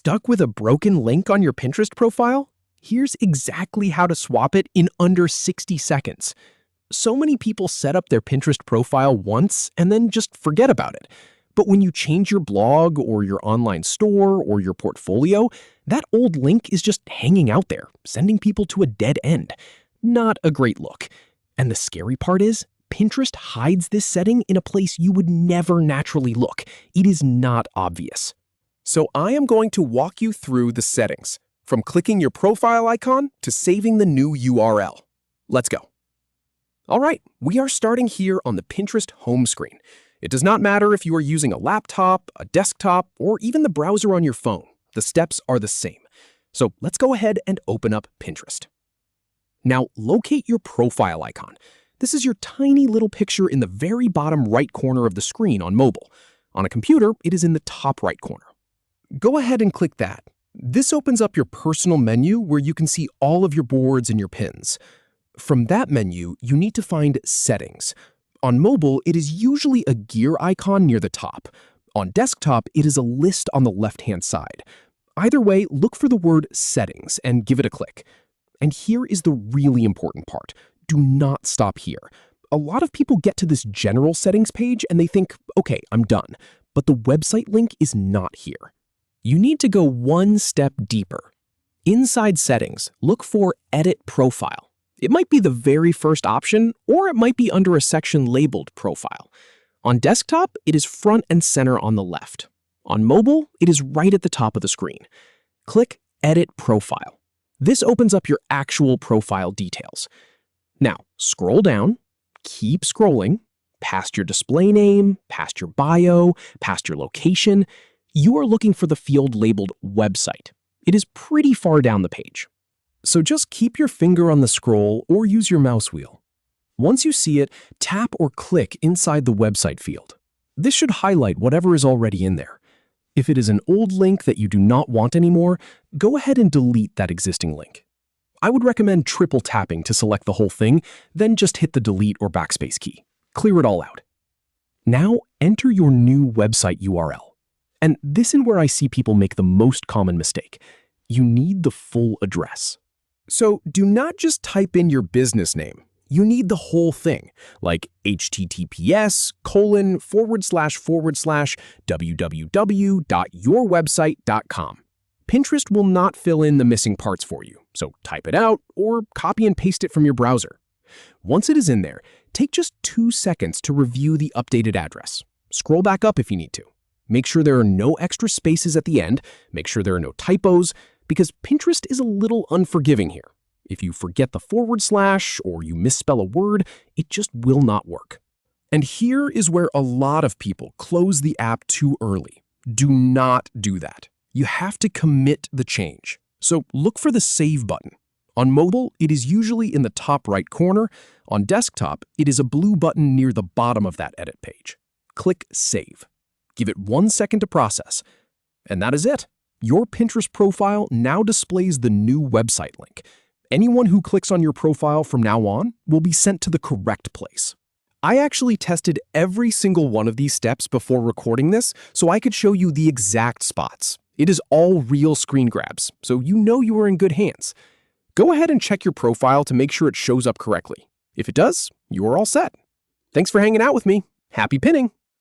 Stuck with a broken link on your Pinterest profile? Here's exactly how to swap it in under 60 seconds. So many people set up their Pinterest profile once and then just forget about it. But when you change your blog or your online store or your portfolio, that old link is just hanging out there, sending people to a dead end. Not a great look. And the scary part is, Pinterest hides this setting in a place you would never naturally look. It is not obvious. So I am going to walk you through the settings, from clicking your profile icon to saving the new URL. Let's go. All right, we are starting here on the Pinterest home screen. It does not matter if you are using a laptop, a desktop, or even the browser on your phone. The steps are the same. So let's go ahead and open up Pinterest. Now, locate your profile icon. This is your tiny little picture in the very bottom right corner of the screen on mobile. On a computer, it is in the top right corner. Go ahead and click that. This opens up your personal menu where you can see all of your boards and your pins. From that menu, you need to find Settings. On mobile, it is usually a gear icon near the top. On desktop, it is a list on the left-hand side. Either way, look for the word Settings and give it a click. And here is the really important part. Do not stop here. A lot of people get to this general settings page and they think, okay, I'm done. But the website link is not here. You need to go one step deeper. Inside Settings, look for Edit Profile. It might be the very first option, or it might be under a section labeled Profile. On desktop, it is front and center on the left. On mobile, it is right at the top of the screen. Click Edit Profile. This opens up your actual profile details. Now, scroll down, keep scrolling, past your display name, past your bio, past your location. You are looking for the field labeled Website. It is pretty far down the page. So just keep your finger on the scroll or use your mouse wheel. Once you see it, tap or click inside the Website field. This should highlight whatever is already in there. If it is an old link that you do not want anymore, go ahead and delete that existing link. I would recommend triple tapping to select the whole thing, then just hit the delete or backspace key. Clear it all out. Now enter your new website URL. And this is where I see people make the most common mistake. You need the full address. So do not just type in your business name. You need the whole thing, like https://www.yourwebsite.com. Pinterest will not fill in the missing parts for you, so type it out or copy and paste it from your browser. Once it is in there, take just 2 seconds to review the updated address. Scroll back up if you need to. Make sure there are no extra spaces at the end. Make sure there are no typos, because Pinterest is a little unforgiving here. If you forget the / or you misspell a word, it just will not work. And here is where a lot of people close the app too early. Do not do that. You have to commit the change. So look for the Save button. On mobile, it is usually in the top right corner. On desktop, it is a blue button near the bottom of that edit page. Click Save. Give it 1 second to process. And that is it. Your Pinterest profile now displays the new website link. Anyone who clicks on your profile from now on will be sent to the correct place. I actually tested every single one of these steps before recording this so I could show you the exact spots. It is all real screen grabs, so you know you are in good hands. Go ahead and check your profile to make sure it shows up correctly. If it does, you are all set. Thanks for hanging out with me. Happy pinning!